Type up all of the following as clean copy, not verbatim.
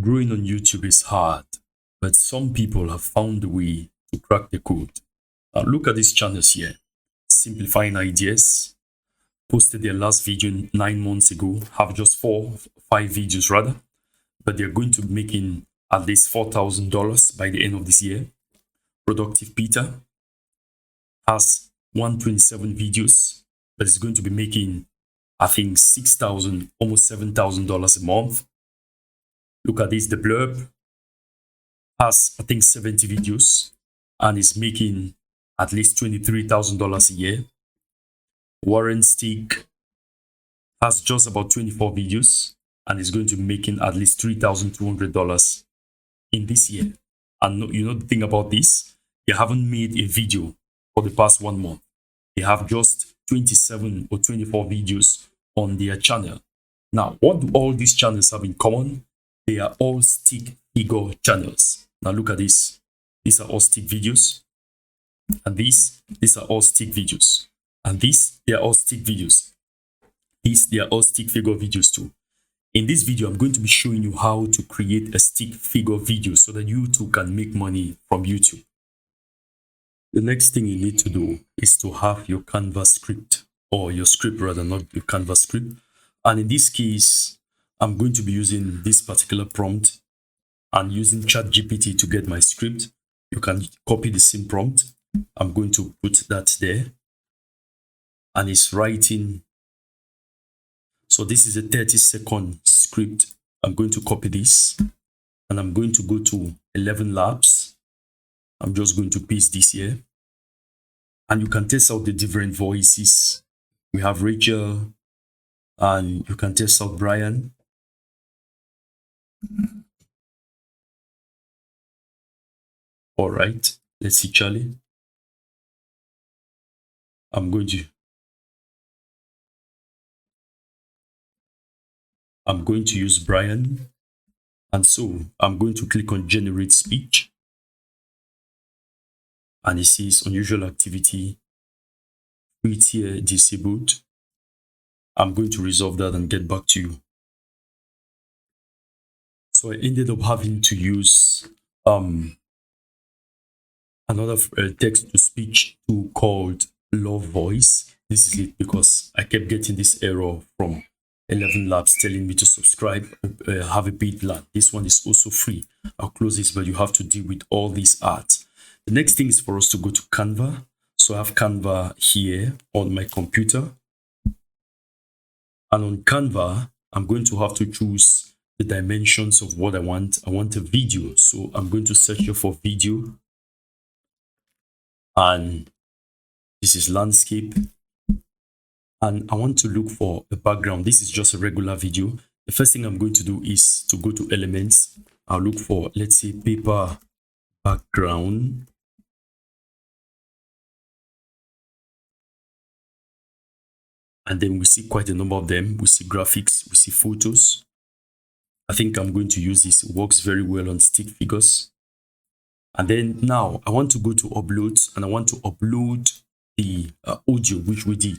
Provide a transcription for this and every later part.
Growing on YouTube is hard, but some people have found a way to crack the code. Now look at these channels here. Simplifying Ideas posted their last video 9 months ago, have just 5 videos rather, but they're going to be making at least $4,000 by the end of this year. Productive Peter has 127 videos, but is going to be making, I think, $6,000, almost $7,000 a month. Look at this, The Blurb has, I think, 70 videos and is making at least $23,000 a year. Warren Stick has just about 24 videos and is going to be making at least $3,200 in this year. And you know the thing about this, they haven't made a video for the past 1 month. They have just 27 or 24 videos on their channel. Now, what do all these channels have in common? They are all stick figure channels. Now look at this. These are all stick videos. And these are all stick videos. And they are all stick videos. They are all stick figure videos too. In this video, I'm going to be showing you how to create a stick figure video so that you too can make money from YouTube. The next thing you need to do is to have your Canva script, or your script rather, not your Canva script. And in this case, I'm going to be using this particular prompt and using ChatGPT to get my script. You can copy the same prompt. I'm going to put that there. And it's writing. So this is a 30-second script. I'm going to copy this and I'm going to go to 11 Labs. I'm just going to paste this here. And you can test out the different voices. We have Rachel and you can test out Brian. All right, let's see Charlie. I'm going to use Brian. And so I'm going to click on generate speech. And it says unusual activity, free tier disabled. I'm going to resolve that and get back to you. So I ended up having to use another text to speech tool called Love Voice. This is it because I kept getting this error from 11 Labs telling me to subscribe, have a paid plan. This one is also free. I'll close this, but you have to deal with all these ads. The next thing is for us to go to Canva. So I have Canva here on my computer. And on Canva, I'm going to have to choose the dimensions of what I want. I want a video. So I'm going to search here for video. And this is landscape. And I want to look for a background. This is just a regular video. The first thing I'm going to do is to go to elements. I'll look for, let's say, paper background. And then we see quite a number of them. We see graphics, we see photos. I think I'm going to use this. It works very well on stick figures. And then now I want to go to uploads and I want to upload the audio, which we did.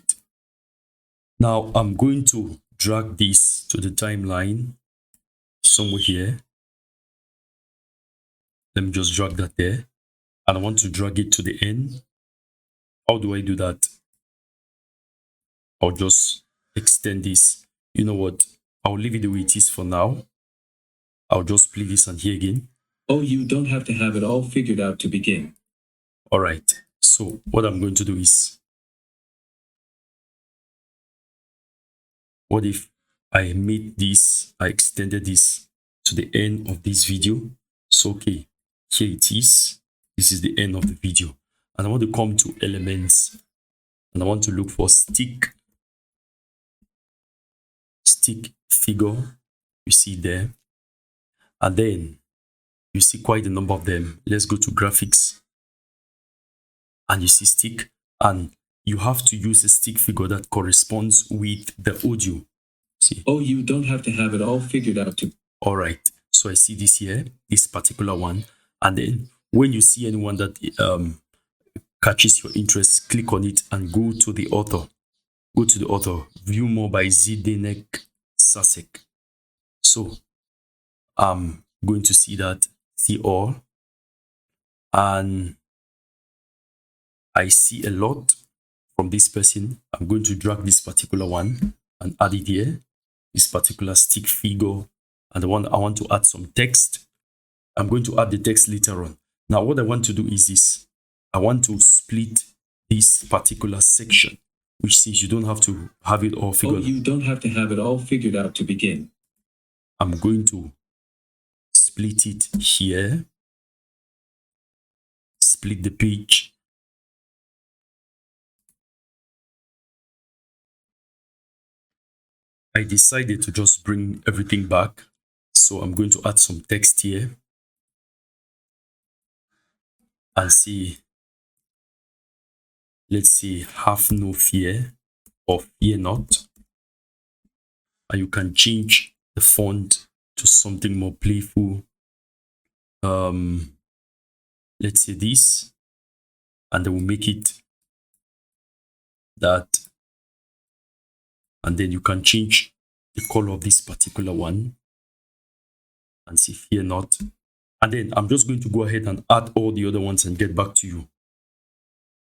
Now I'm going to drag this to the timeline somewhere here. Let me just drag that there. And I want to drag it to the end. How do I do that? I'll just extend this. You know what? I'll leave it the way it is for now. I'll just play this and hear again. Oh, you don't have to have it all figured out to begin. All right. So what I'm going to do is, what if I made this, I extended this to the end of this video? So, okay, here it is. This is the end of the video. And I want to come to elements and I want to look for stick figure. You see there. And then you see quite a number of them. Let's go to graphics. And you see stick. And you have to use a stick figure that corresponds with the audio. See? Oh, you don't have to have it all figured out to. All right. So I see this here, this particular one. And then when you see anyone that catches your interest, click on it and go to the author. Go to the author. View more by Zdenek Sasek. So going to see that, see all, and I see a lot from this person. I'm going to drag this particular one and add it here, this particular stick figure, and the one I want to add some text. I'm going to add the text later on. Now, what I want to do is this. I want to split this particular section, which says you don't have to have it all figured out. You don't have to have it all figured out to begin. I'm going to split it here, split the page. I decided to just bring everything back. So I'm going to add some text here and see, let's see, have no fear or fear not. And you can change the font to something more playful. Let's say this, and then we'll make it that. And then you can change the color of this particular one and see fear not. And then I'm just going to go ahead and add all the other ones and get back to you.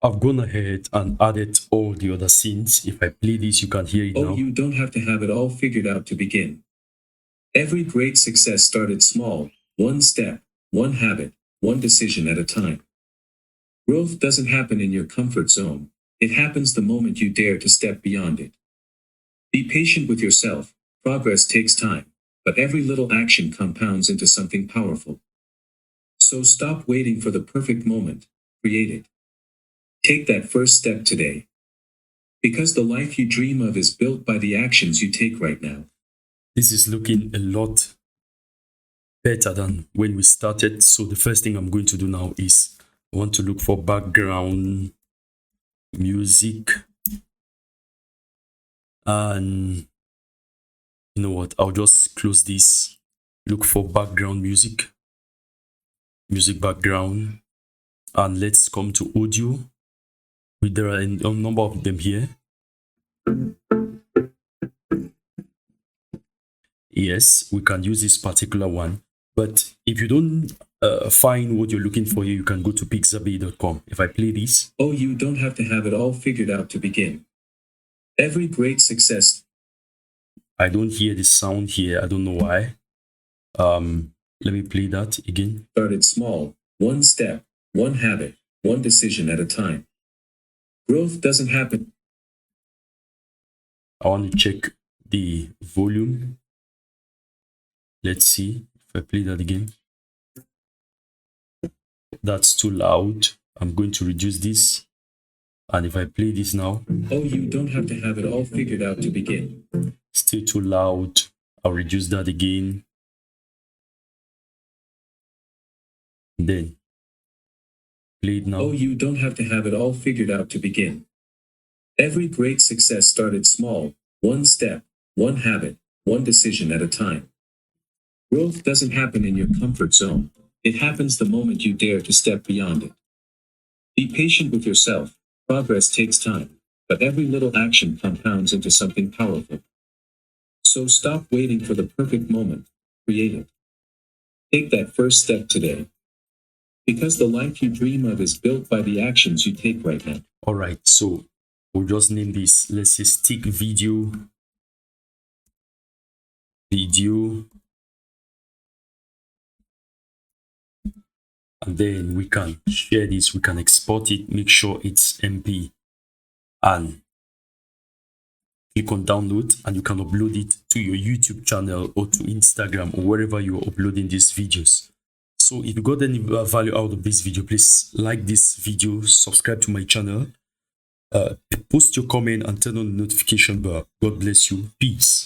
I've gone ahead and added all the other scenes. If I play this, you can hear it now. You don't have to have it all figured out to begin. Every great success started small, one step, one habit, one decision at a time. Growth doesn't happen in your comfort zone. It happens the moment you dare to step beyond it. Be patient with yourself. Progress takes time, but every little action compounds into something powerful. So stop waiting for the perfect moment. Create it. Take that first step today. Because the life you dream of is built by the actions you take right now. This is looking a lot better than when we started. So the first thing I'm going to do now is I want to look for background music. And you know what? I'll just close this. Look for background music background. And let's come to audio. There are a number of them here. Yes, we can use this particular one. But if you don't find what you're looking for here, you can go to pixabay.com. If I play this. You don't have to have it all figured out to begin. Every great success. I don't hear the sound here. I don't know why. Let me play that again. Started small, one step, one habit, one decision at a time. Growth doesn't happen. I want to check the volume. Let's see if I play that again. That's too loud. I'm going to reduce this. And if I play this now. You don't have to have it all figured out to begin. Still too loud. I'll reduce that again. Then play it now. You don't have to have it all figured out to begin. Every great success started small, one step, one habit, one decision at a time. Growth doesn't happen in your comfort zone. It happens the moment you dare to step beyond it. Be patient with yourself. Progress takes time, but every little action compounds into something powerful. So stop waiting for the perfect moment. Create it. Take that first step today. Because the life you dream of is built by the actions you take right now. All right, so we'll just name this. Let's say stick video. And then we can share this. We can export it. Make sure it's MP. And click on download. And you can upload it to your YouTube channel or to Instagram or wherever you're uploading these videos. So if you got any value out of this video, please like this video, subscribe to my channel, post your comment and turn on the notification bell. God bless you. Peace.